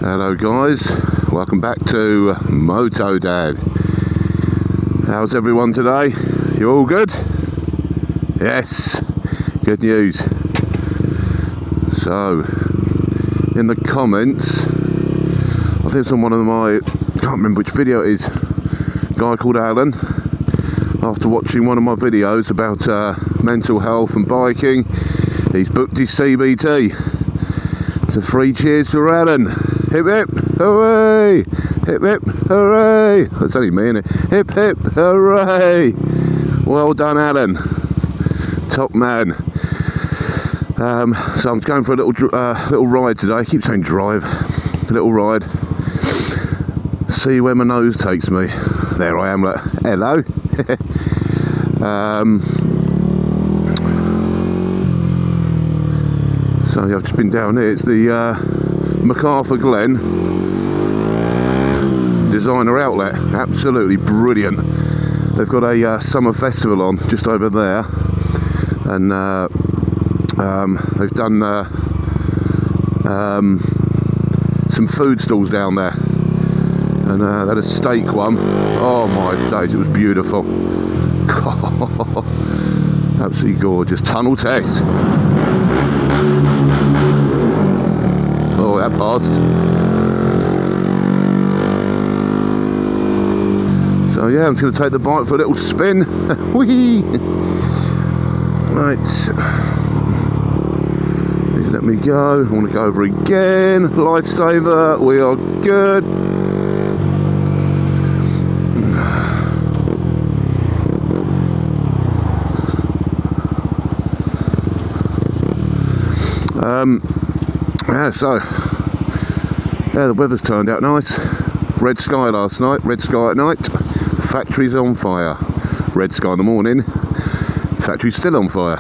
Hello guys, welcome back to Moto Dad. How's everyone today? You all good? Yes, good news. So, in the comments, I think it's on one of my, I can't remember which video it is, a guy called Alan, after watching one of my videos about mental health and biking, he's booked his CBT. So 3 cheers to Alan. Hip hip hooray! Hip hip hooray! That's only me, innit? Hip hip hooray! Well done, Alan. Top man. So I'm going for a little ride today. I keep saying drive. A little ride. See where my nose takes me. There I am. Like, hello. So yeah, I've just been down here. It's the MacArthur Glen designer outlet. Absolutely brilliant. They've got a summer festival on just over there, and they've done some food stalls down there, and they had a steak one. Oh my days, it was beautiful. Absolutely gorgeous. Tunnel test. Oh, that passed. So yeah, I'm just going to take the bike for a little spin. Whee! Right. Please let me go. I want to go over again. Lifesaver. We are good. Yeah, the weather's turned out nice. Red sky last night, red sky at night. Factory's on fire. Red sky in the morning. Factory's still on fire.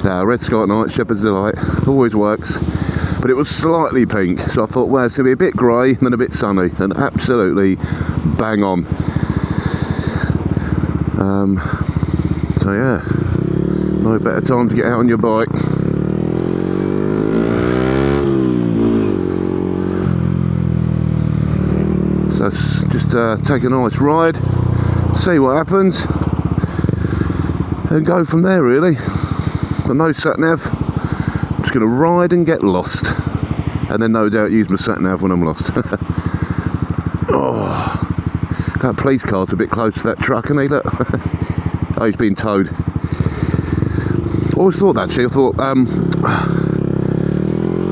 Now, red sky at night, shepherd's delight. Always works. But it was slightly pink, so I thought, well, it's going to be a bit grey and then a bit sunny. And absolutely bang on. So yeah, no better time to get out on your bike. So just take a nice ride, see what happens, and go from there really. But no sat-nav, I'm just going to ride and get lost, and then no doubt use my sat-nav when I'm lost. Oh, that police car's a bit close to that truck, isn't he? Look. Oh, he's being towed. I always thought that, actually. I thought,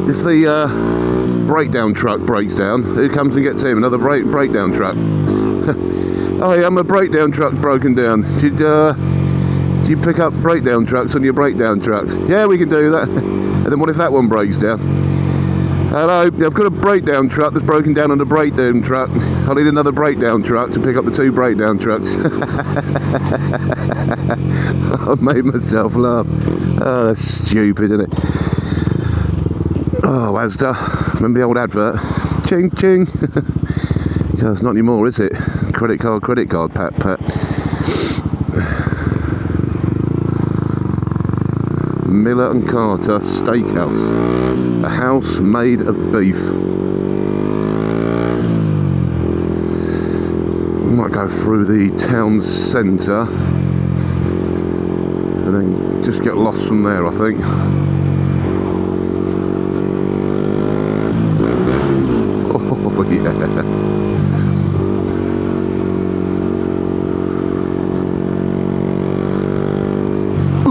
if the breakdown truck breaks down, who comes and gets him? Another breakdown truck. Oh yeah, my breakdown truck's broken down. Do you pick up breakdown trucks on your breakdown truck? Yeah, we can do that. And then what if that one breaks down? Hello, I've got a breakdown truck that's broken down on a breakdown truck. I need another breakdown truck to pick up the 2 breakdown trucks. I made myself laugh. Oh, that's stupid, isn't it? Oh, Asda. Remember the old advert? Ching, ching. Yeah, it's not anymore, is it? Credit card, pat, pat. Miller and Carter Steakhouse. A house made of beef. We might go through the town centre and then just get lost from there, I think. Oh yeah.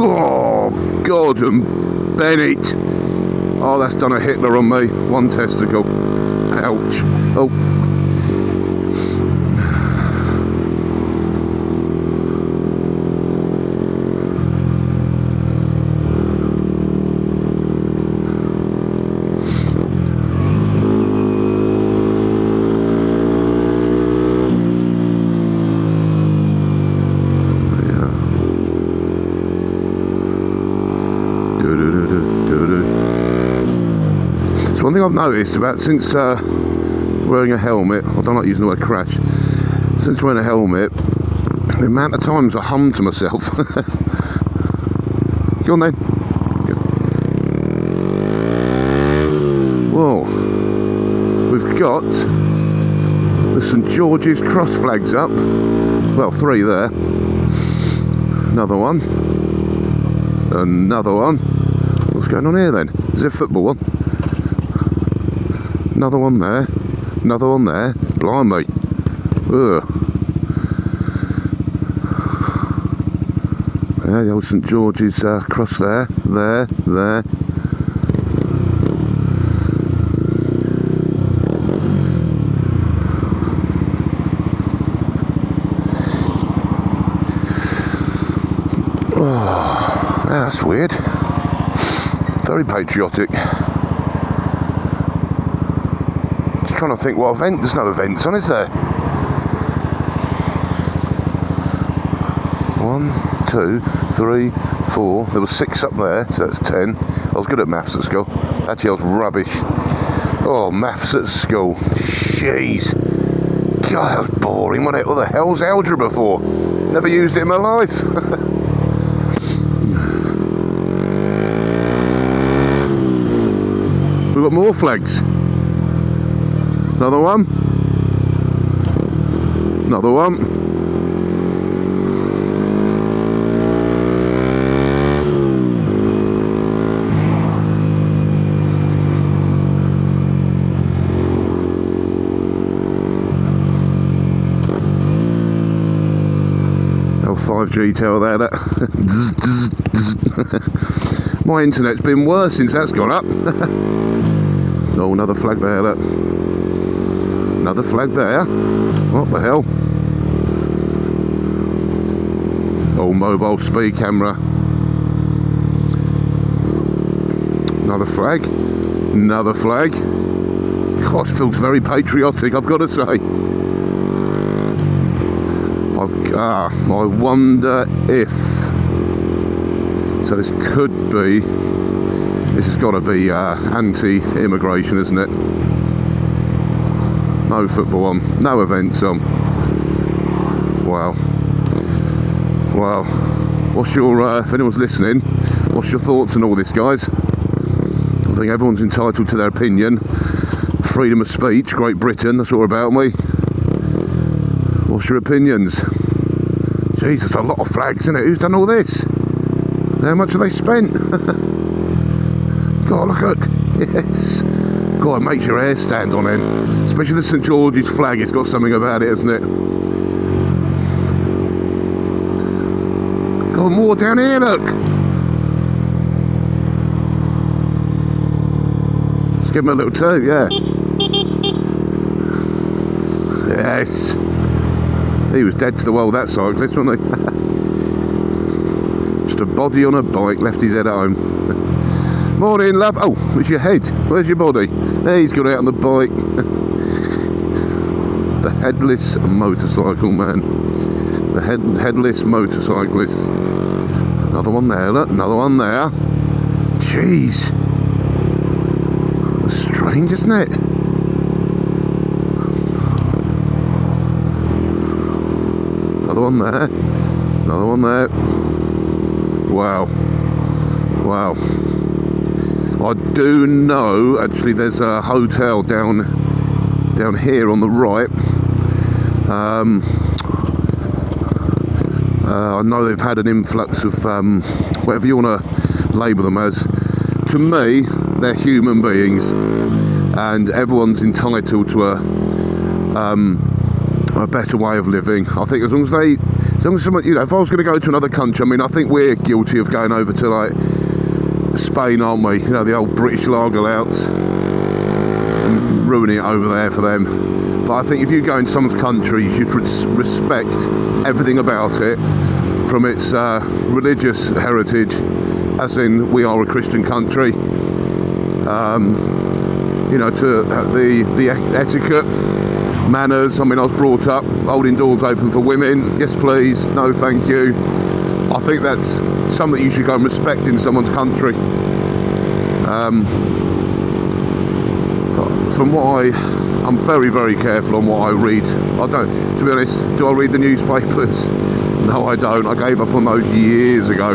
Oh God and Bennett. Oh, that's done a Hitler on me. One testicle. Ouch. Oh. One thing I've noticed about since wearing a helmet, I don't like using the word crash, since wearing a helmet, the amount of times I hum to myself. Go on then. Whoa. we've got the St George's cross flags up. Well, 3 there. Another one. Another one. What's going on here then? Is it a football one? Another one there. Another one there. Blimey. Ugh. Yeah, the old St George's cross there. There. Oh, yeah, that's weird. Very patriotic. Just trying to think what event. There's no events on, is there? 1, 2, 3, 4. There was 6 up there, so that's 10. I was good at maths at school. Actually, I was rubbish. Oh, maths at school. Jeez. God, that was boring, wasn't it? What the hell's algebra for? Never used it in my life. We've got more flags. Another one. Another one. Oh, 5G tower there, that. My internet's been worse since that's gone up. Oh, another flag there, look. Another flag there. What the hell? Oh, mobile speed camera. Another flag. Another flag. Gosh, feels very patriotic, I've got to say. I wonder if... So this could be... This has got to be anti-immigration, isn't it? No football on, no events on. Wow. Wow. What's your, if anyone's listening, what's your thoughts on all this, guys? I think everyone's entitled to their opinion. Freedom of speech, Great Britain, that's all about me. What's your opinions? Jesus, a lot of flags, isn't it? Who's done all this? How much have they spent? God, look at, yes. God, it makes your hair stand on end. Especially the St George's flag, it's got something about it, hasn't it? God, more down here, look. Let's give him a little toe, yeah. Yes. He was dead to the world, that cyclist, wasn't he? Just a body on a bike, left his head at home. Morning, love. Oh, it's your head. Where's your body? There, he's got out on the bike. The headless motorcycle man. The headless motorcyclist. Another one there, look. Another one there. Jeez. That's strange, isn't it? Another one there. Another one there. Wow. Wow. I do know, actually, there's a hotel down here on the right. I know they've had an influx of whatever you want to label them as. To me, they're human beings, and everyone's entitled to a better way of living. I think as long as someone, you know, if I was going to go to another country, I mean, I think we're guilty of going over to like Spain, aren't we? You know, the old British lager louts, and ruining it over there for them. But I think if you go into someone's country, you should respect everything about it, from its religious heritage, as in we are a Christian country. You know, to the etiquette, manners. I mean, I was brought up holding doors open for women. Yes, please. No, thank you. I think that's something you should go and respect in someone's country. From what I'm very, very careful on what I read. I don't, to be honest, do I read the newspapers? No, I don't. I gave up on those years ago.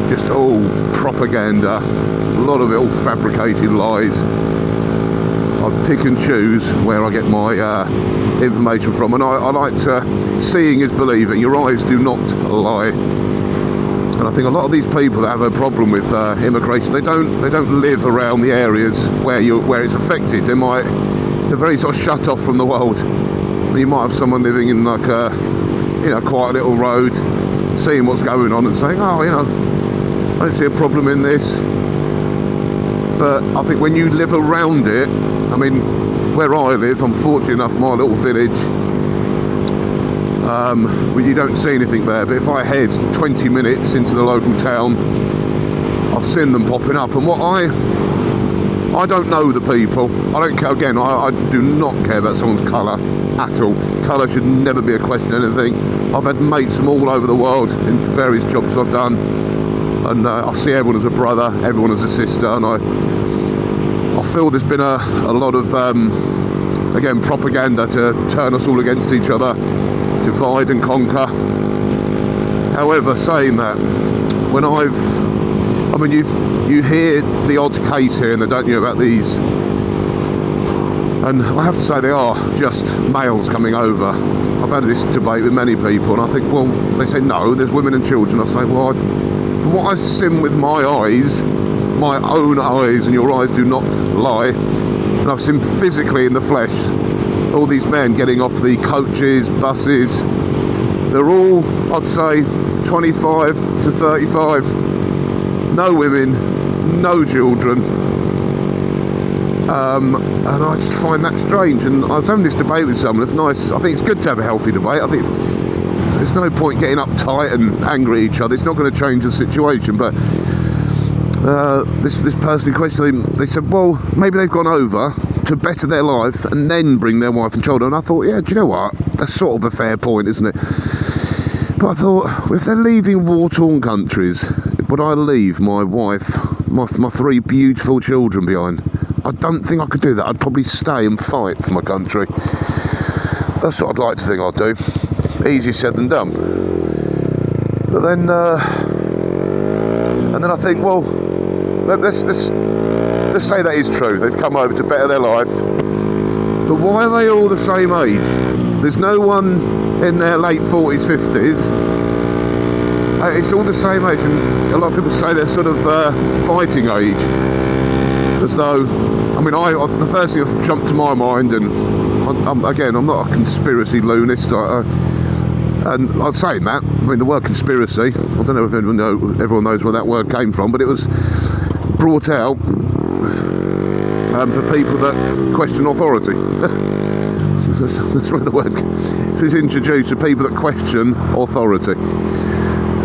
Just all propaganda. A lot of it all fabricated lies. I pick and choose where I get my information from, and I like to, seeing is believing. Your eyes do not lie. And I think a lot of these people that have a problem with immigration, they don't live around the areas where it's affected. They're very sort of shut off from the world. You might have someone living in like a, you know, quiet little road, seeing what's going on and saying, oh, you know, I don't see a problem in this. But I think when you live around it, I mean, where I live, I'm fortunate enough, my little village, well, you don't see anything there. But if I head 20 minutes into the local town, I've seen them popping up. And what I don't know the people. I don't care. Again, I do not care about someone's colour at all. Colour should never be a question of anything. I've had mates from all over the world in various jobs I've done, and I see everyone as a brother, everyone as a sister, and I feel there's been a lot of again, propaganda to turn us all against each other, divide and conquer. However, saying that, when I mean, you hear the odd case here and there, don't you, about these, and I have to say they are just males coming over. I've had this debate with many people, and I think, well, they say no, there's women and children. I say, well, from what I've seen with my eyes, my own eyes, and your eyes do not lie, and I've seen physically in the flesh all these men getting off the coaches, buses. They're all, I'd say, 25 to 35. No women, no children, and I just find that strange. And I was having this debate with someone. It's nice. I think it's good to have a healthy debate. I think there's no point getting uptight and angry at each other. It's not going to change the situation. But this person in question, they said, well, maybe they've gone over to better their life and then bring their wife and children. And I thought, yeah, do you know what? That's sort of a fair point, isn't it? But I thought, well, if they're leaving war-torn countries, would I leave my wife, my 3 beautiful children behind? I don't think I could do that. I'd probably stay and fight for my country. That's what I'd like to think I'd do. Easier said than done. But then, and then I think, well, let's say that is true. They've come over to better their life. But why are they all the same age? There's no one in their late 40s, 50s. It's all the same age, and a lot of people say they're sort of fighting age. As though, I mean, the first thing that jumped to my mind, and I'm not a conspiracy lunist, and I'm saying that, I mean, the word conspiracy, I don't know if everyone knows where that word came from, but it was brought out for people that question authority. That's where the word was introduced, to people that question authority.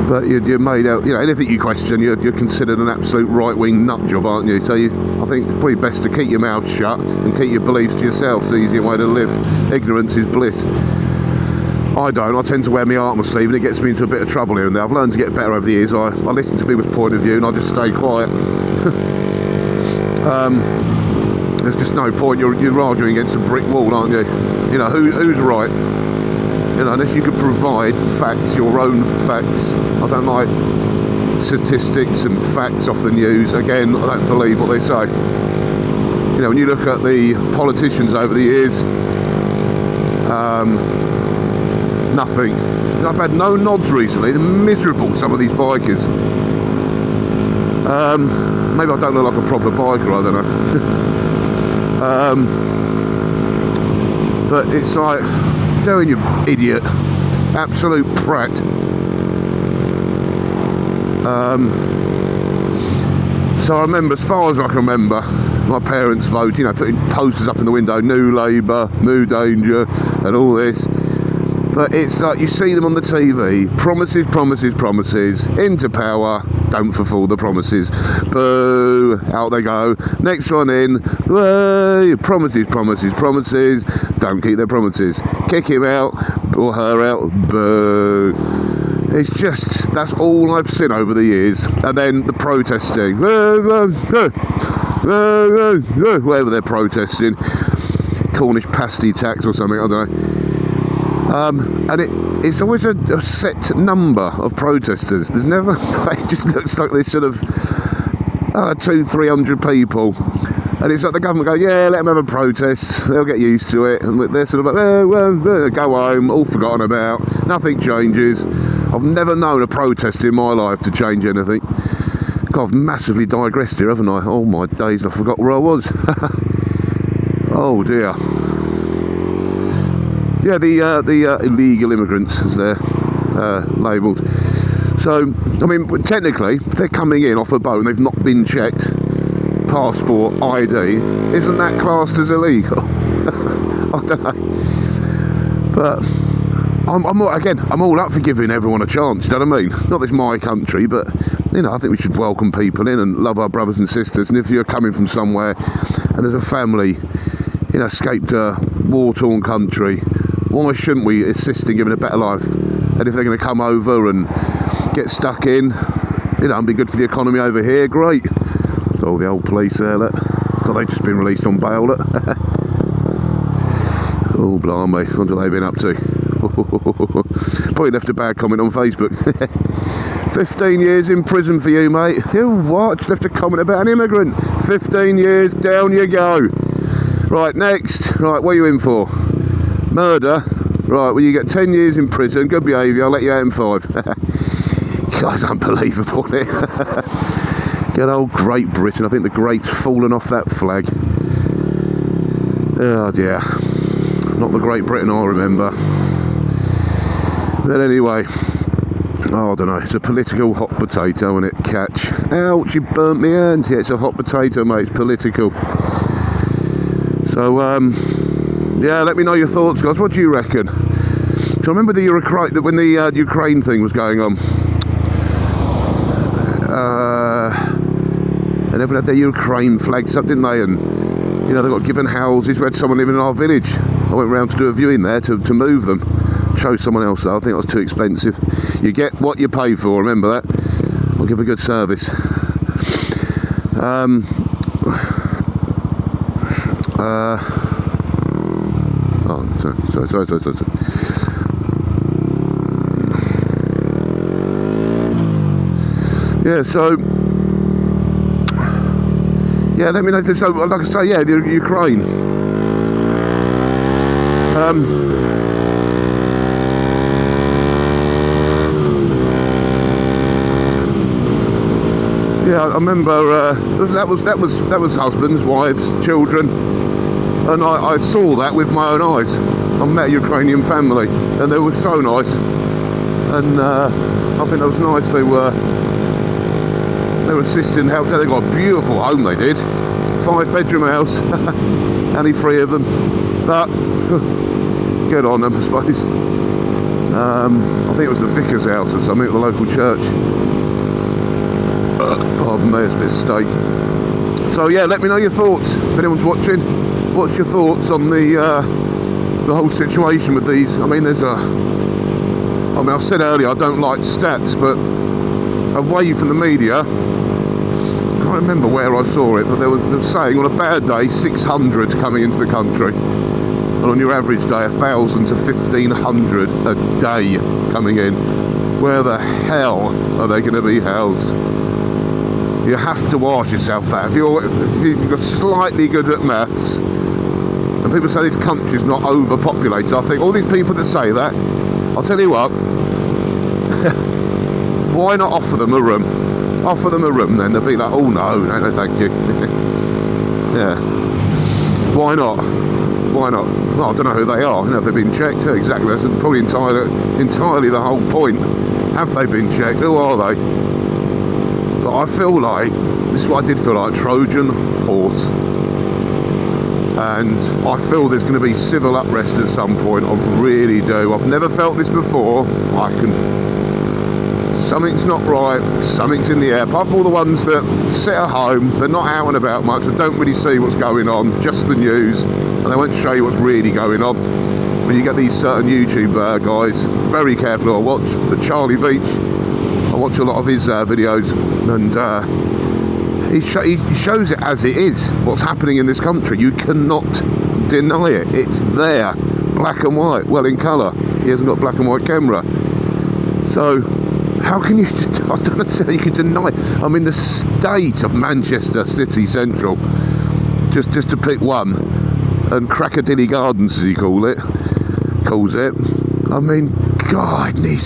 But you're made out, you know, anything you question, you're considered an absolute right-wing nut job, aren't you? So I think it's probably best to keep your mouth shut and keep your beliefs to yourself. It's the easier way to live. Ignorance is bliss. I don't. I tend to wear my heart on my sleeve, and it gets me into a bit of trouble here and there. I've learned to get better over the years. I listen to people's point of view, and I just stay quiet. There's just no point. You're arguing against a brick wall, aren't you? You know, who's right? You know, unless you could provide facts, your own facts. I don't like statistics and facts off the news. Again, I don't believe what they say. You know, when you look at the politicians over the years, nothing. I've had no nods recently. They're miserable, some of these bikers. Maybe I don't look like a proper biker, I don't know. But it's like, doing, you idiot, absolute prat. So I remember, as far as I can remember, my parents voted, you know, putting posters up in the window, New Labour, New Danger, and all this. But it's like, you see them on the TV, promises, promises, promises, into power, don't fulfil the promises. Boo, out they go. Next one in, way, promises, promises, promises, don't keep their promises. Kick him out, or her out, boo. It's just, that's all I've seen over the years. And then the protesting, whatever they're protesting, Cornish pasty tax or something, I don't know. And it's always a set number of protesters. There's never, it just looks like this sort of 200-300 people. And it's like the government go, yeah, let them have a protest, they'll get used to it. And they're sort of like, oh, well, go home, all forgotten about, nothing changes. I've never known a protest in my life to change anything. God, I've massively digressed here, haven't I? Oh my days, I forgot where I was. Oh dear. Yeah, the illegal immigrants, as they're labelled. So, I mean, technically, if they're coming in off a boat and they've not been checked, passport, ID, isn't that classed as illegal? I don't know. But I'm all up for giving everyone a chance, you know what I mean? Not that it's my country, but, you know, I think we should welcome people in and love our brothers and sisters. And if you're coming from somewhere and there's a family, you know, escaped a war-torn country, why shouldn't we assist in giving a better life? And if they're going to come over and get stuck in, you know, and be good for the economy over here, great. Oh, the old police there, look. God, they've just been released on bail, look. Oh, blimey, what have they been up to? Probably left a bad comment on Facebook. 15 years in prison for you, mate. You what? Just left a comment about an immigrant. 15 years, down you go. Right, next. Right, what are you in for? Murder. Right, well, you get 10 years in prison. Good behaviour, I'll let you out in 5. God, it's unbelievable, isn't it? Good old Great Britain. I think the great's fallen off that flag. Oh dear. Not the Great Britain I remember. But anyway, oh, I don't know. It's a political hot potato, isn't it? Catch. Ouch, you burnt me hand. Yeah, it's a hot potato, mate. It's political. So, yeah, let me know your thoughts, guys. What do you reckon? So I remember when the Ukraine thing was going on. And everyone had their Ukraine flags up, didn't they? And, you know, they got given houses. We had someone living in our village. I went round to do a viewing there to move them. Chose someone else though. I think it was too expensive. You get what you pay for, remember that? I'll give a good service. Sorry. Yeah, so yeah, let me know. So, like I say, yeah, the Ukraine. Yeah, I remember that was husbands, wives, children, and I saw that with my own eyes. I met a Ukrainian family, and they were so nice, and I think that was nice. They were assisting help. They got a beautiful home. They did, 5-bedroom house, only 3 of them, but good on them, I suppose. I think it was the vicar's house or something at the local church. Pardon me, it's a mistake. So yeah, let me know your thoughts. If anyone's watching, what's your thoughts on the whole situation with these? I mean, I said earlier I don't like stats, but away from the media, I can't remember where I saw it, but they were saying on a bad day 600 coming into the country, and on your average day 1,000 to 1,500 a day coming in. Where the hell are they going to be housed? You have to ask yourself that. If you're slightly good at maths, and people say this country's not overpopulated, I think all these people that say that, I'll tell you what, why not offer them a room? Offer them a room, then they'll be like, oh no, thank you. Yeah. Why not? Why not? Well, I don't know who they are. You know, if they've been checked. Yeah, exactly. That's probably entirely the whole point. Have they been checked? Who are they? But I feel like, this is what I did feel like, Trojan horse. And I feel there's going to be civil unrest at some point. I really do. I've never felt this before. Something's not right, something's in the air. Apart from all the ones that sit at home, they're not out and about much, they don't really see what's going on, just the news, and they won't show you what's really going on. When you get these certain YouTube guys, very careful. I watch the Charlie Veach, I watch a lot of his videos, and he shows it as it is, what's happening in this country. You cannot deny it, it's there, black and white, well in colour. He hasn't got a black and white camera. So, how can you, I don't know how you can deny it. I mean, the state of Manchester City Central, just to pick one. And Crackadilly Gardens, as he calls it. I mean, God, we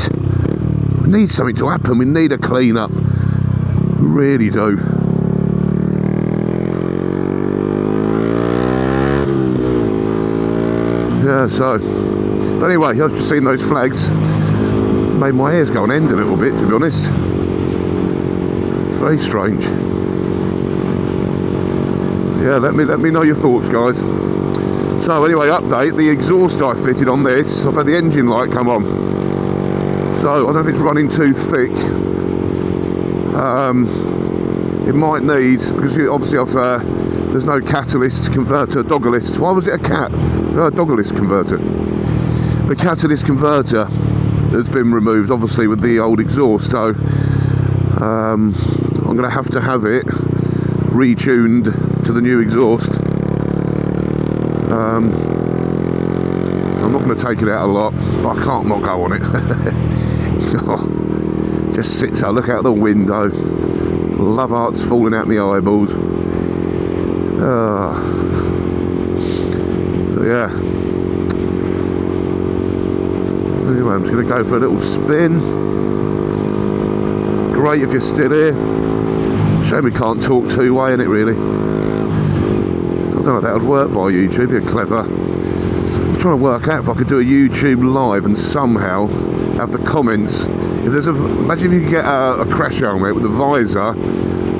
need something to happen. We need a clean up. We really do. Yeah, so, but anyway, I've just seen those flags. Made my hairs go on end a little bit, to be honest. Very strange. Yeah, let me know your thoughts, guys. So anyway, update, the exhaust I fitted on this, I've had the engine light come on. So I don't know if it's running too thick. It might need, because obviously there's no catalyst converter, doggerlist. Why was it a doggerlist converter? The catalyst converter has been removed, obviously, with the old exhaust. So I'm going to have it retuned to the new exhaust. So I'm not going to take it out a lot, but I can't not go on it. Just sits there, look out the window, love hearts falling out my eyeballs. Yeah. Anyway, I'm just going to go for a little spin. Great if you're still here. Shame we can't talk two-way, innit, really? I don't know if that would work via YouTube. It'd be clever. I'm trying to work out if I could do a YouTube live and somehow have the comments. If there's imagine if you could get a crash helmet with a visor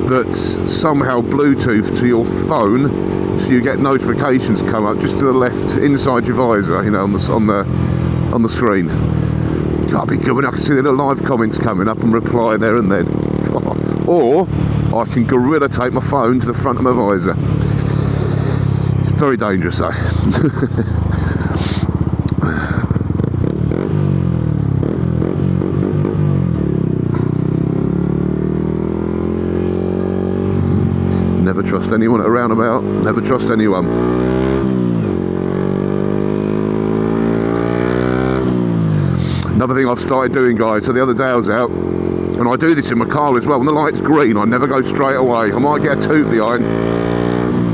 that's somehow Bluetooth to your phone, so you get notifications come up just to the left inside your visor, you know, on the screen. That'd be good when I can see the live comments coming up and reply there and then. Or I can gorilla tape my phone to the front of my visor. It's very dangerous though. Never trust anyone at a roundabout. Never trust anyone. Another thing I've started doing, guys, so the other day I was out, and I do this in my car as well. When the light's green, I never go straight away. I might get a toot behind.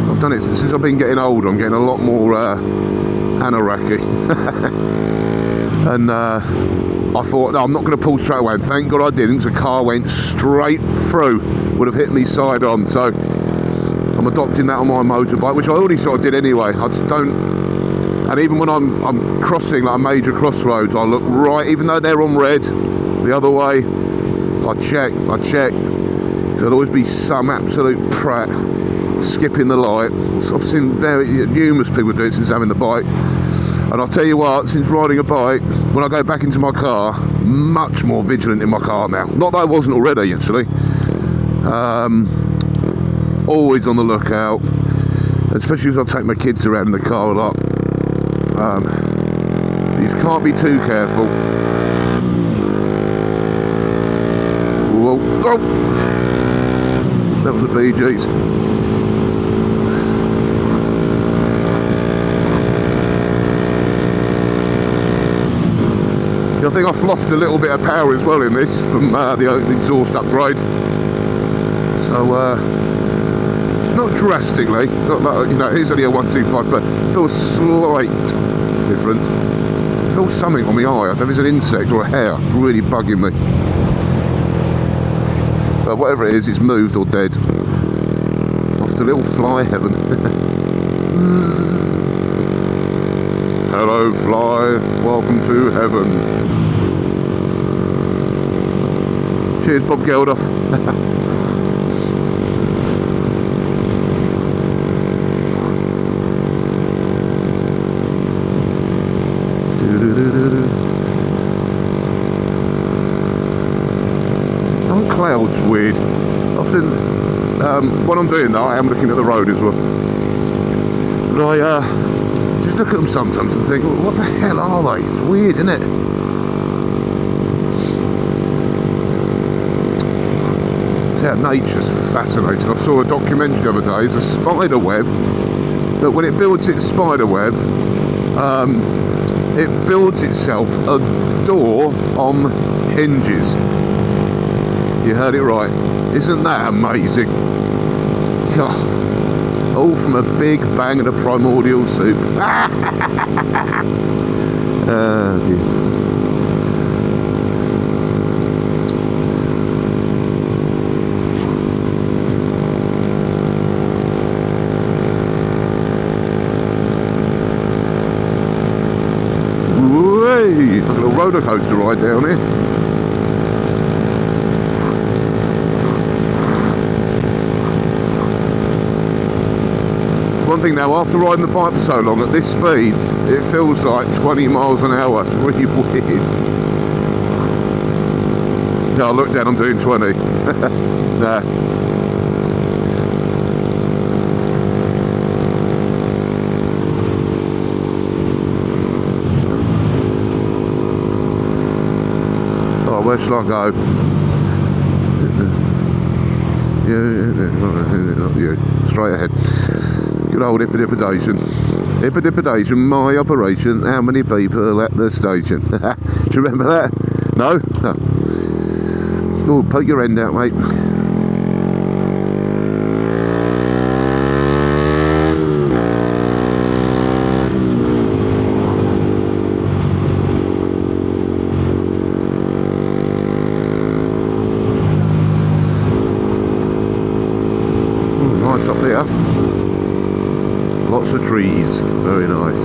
I've done it since I've been getting older. I'm getting a lot more anarchy. And I thought, no, I'm not going to pull straight away. And thank God I didn't, because the car went straight through. Would have hit me side on. So I'm adopting that on my motorbike, which I already sort of did anyway. I just don't. And even when I'm crossing like a major crossroads, I look right, even though they're on red, the other way, I check. There'll always be some absolute prat skipping the light. I've seen numerous people do it since having the bike. And I'll tell you what, since riding a bike, when I go back into my car, much more vigilant in my car now. Not that I wasn't already, actually. Always on the lookout, especially as I take my kids around in the car a lot. You just can't be too careful. Whoa. Oh. That was a BG's. I think I've lost a little bit of power as well in this from the exhaust upgrade. So not drastically, not like, you know, it is only a 125, but it feels slight difference. I feel something on my eye. I don't know if it's an insect or a hair. It's really bugging me. But whatever it is, it's moved or dead. Off to little fly heaven. Hello, fly. Welcome to heaven. Cheers, Bob Geldof. On clouds, weird. Often, when I'm doing that, I am looking at the road as well. But I just look at them sometimes and think, what the hell are they? It's weird, isn't it? Yeah, nature's fascinating. I saw a documentary the other day. It's a spider web, but when it builds its spider web, it builds itself a door on hinges. You heard it right. Isn't that amazing? God. all from a big bang of the primordial soup. Dear. Like a little roller coaster ride down here. One thing now, after riding the bike for so long, at this speed, it feels like 20 miles an hour. It's really weird. Yeah, look down, I'm doing 20. Nah. Where shall I go? Not you. Straight ahead. Good old hippodipidation. Hippodipidation, my operation. How many people at the station? Do you remember that? No? No. Oh, poke your end out, mate. Nice up here. Lots of trees. Very nice.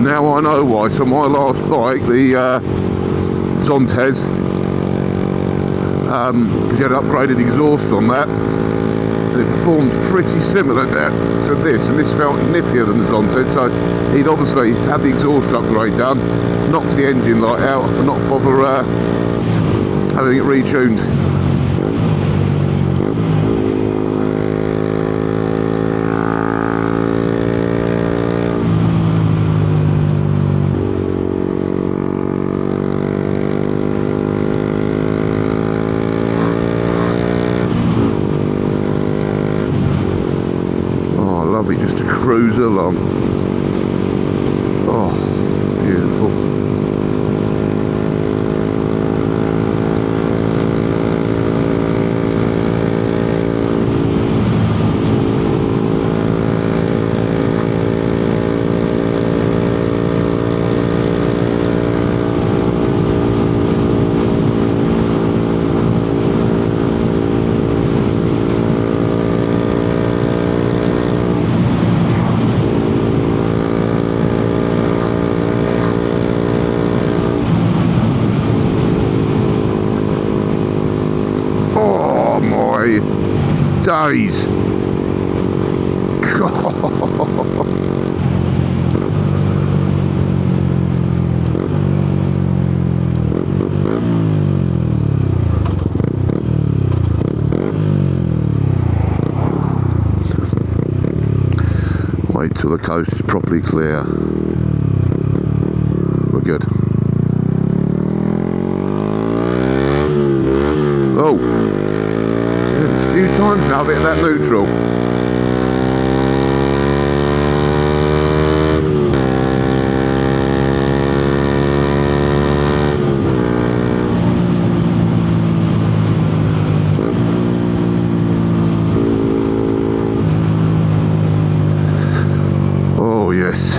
Now I know why. So my last bike, the Zontes, because you had upgraded exhaust on that, and it performed pretty similar to this, and this felt nippier than the Zontes, so he'd obviously had the exhaust upgrade done, knocked the engine light out, and not bother having it retuned. Just to cruise along. Oh, beautiful. Days. Wait till the coast is properly clear. We're good. Oh. A few times now I've hit that neutral. Oh yes.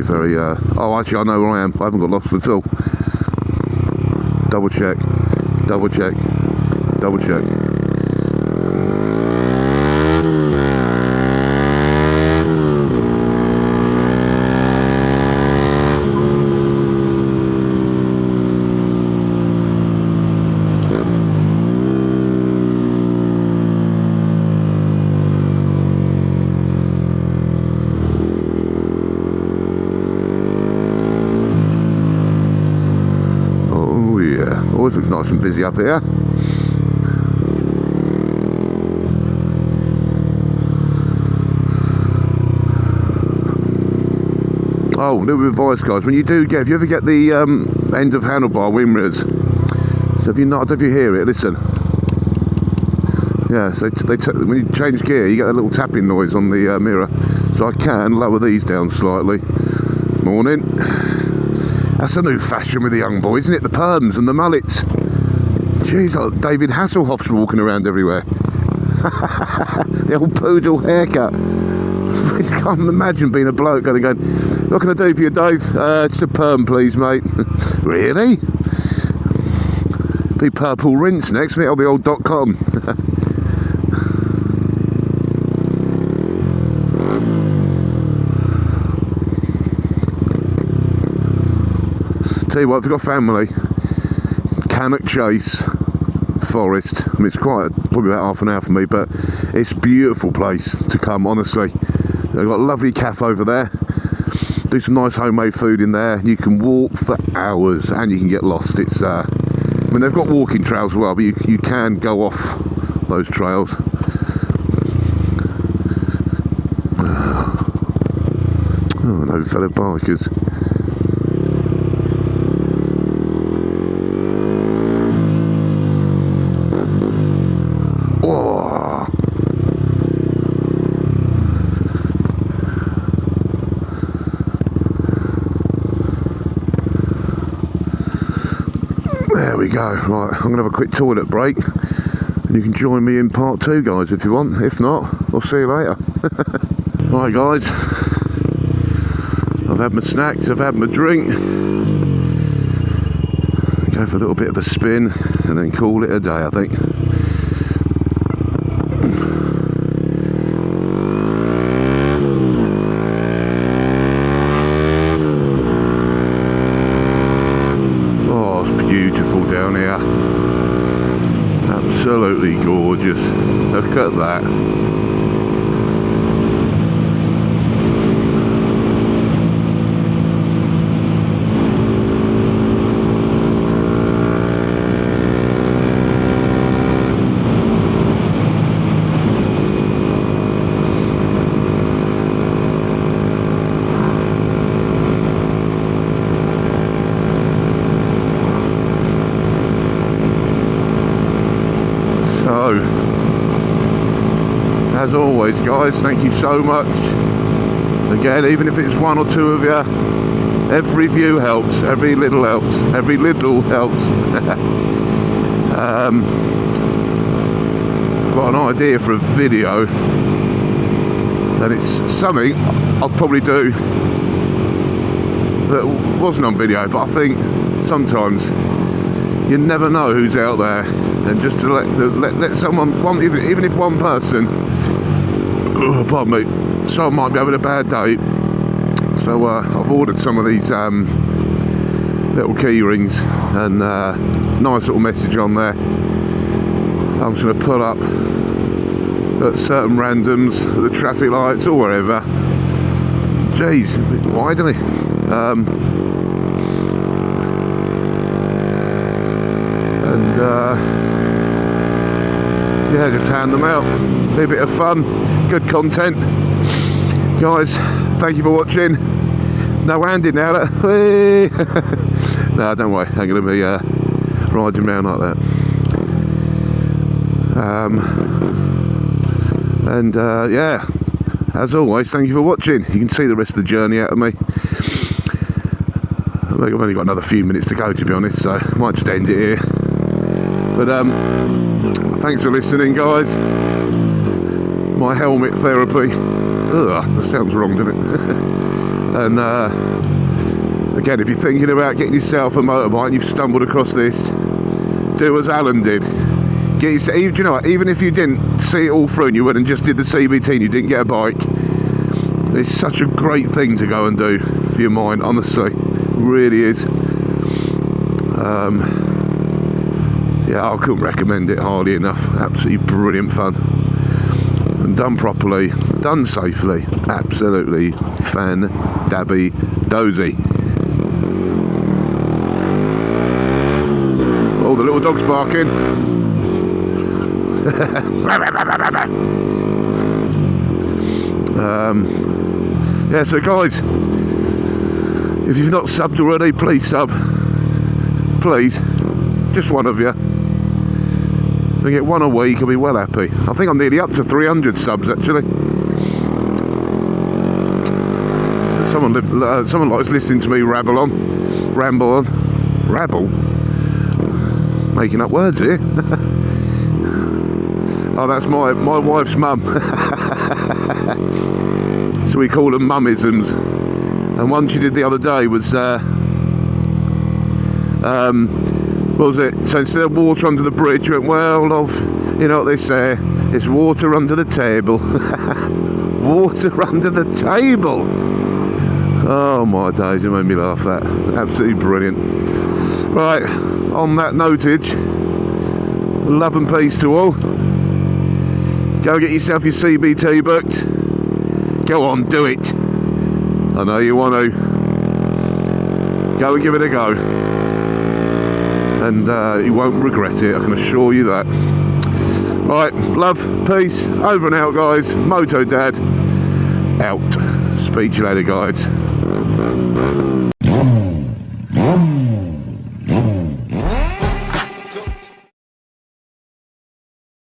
Very, oh actually I know where I am. I haven't got lost at all. Double check, double check, double check. nice and busy up here. Oh, little advice, guys. When you do get, if you ever get the end of handlebar wing mirrors, so if you not, if you hear it, listen. Yeah, so when you change gear, you get a little tapping noise on the mirror. So I can lower these down slightly. Morning. That's a new fashion with the young boys, isn't it? The perms and the mullets. Jeez, like David Hasselhoff's walking around everywhere. The old poodle haircut. I can't imagine being a bloke going, what can I do for you, Dave? Just a perm, please, mate. Really? Be purple rinse next, mate, on the old .com. Tell you what, if you've got family, Cannock Chase Forest. I mean, it's probably about half an hour for me, but it's a beautiful place to come, honestly. They've got a lovely cafe over there. Do some nice homemade food in there. You can walk for hours and you can get lost. It's I mean, they've got walking trails as well, but you can go off those trails. Oh, no fellow bikers. Whoa. There we go. Right, I'm going to have a quick toilet break. And you can join me in part 2, guys, if you want. If not, I'll see you later. Right, guys. I've had my snacks, I've had my drink. Go for a little bit of a spin and then call it a day, I think. Oh, it's beautiful down here. Absolutely gorgeous. Look at that. As always, guys, thank you so much. Again, even if it's one or two of you, every view helps, every little helps, every little helps. I've got an idea for a video, and it's something I'll probably do that wasn't on video, but I think sometimes you never know who's out there, and just to let someone, even if one person, pardon me, someone might be having a bad day. So I've ordered some of these little key rings, and nice little message on there. I'm just going to pull up at certain randoms, at the traffic lights or wherever. Jeez, a bit wide, isn't it? Yeah, just hand them out. Be a bit of fun, good content. Guys, thank you for watching. No handing now. No, don't worry, I'm going to be riding around like that. Yeah, as always, thank you for watching. You can see the rest of the journey out of me. I've only got another few minutes to go, to be honest, so I might just end it here. But thanks for listening, guys. My helmet therapy. Ugh, that sounds wrong, doesn't it? And again, if you're thinking about getting yourself a motorbike and you've stumbled across this, do as Alan did. Do you know what? Even if you didn't see it all through and you went and just did the CBT and you didn't get a bike, it's such a great thing to go and do for your mind, honestly. It really is. Yeah, I couldn't recommend it hardly enough. Absolutely brilliant fun. And done properly, done safely, absolutely fan-dabby-dozy. Oh, the little dog's barking. Yeah, so guys, if you've not subbed already, please sub. Please, just one of you. If I get one a week, I'll be well happy. I think I'm nearly up to 300 subs actually. Someone likes listening to me ramble on. Making up words here. Oh, that's my wife's mum. So we call them mummisms. And one she did the other day was, what was it? So instead of water under the bridge, she went, well, love, you know what they say, it's water under the table. Water under the table. Oh my days, it made me laugh, that. Absolutely brilliant. Right, on that notage, love and peace to all. Go get yourself your CBT booked. Go on, do it. I know you want to. Go and give it a go. And you won't regret it, I can assure you that. Right, love, peace, over and out guys. Moto Dad, out. Speak to you later guys.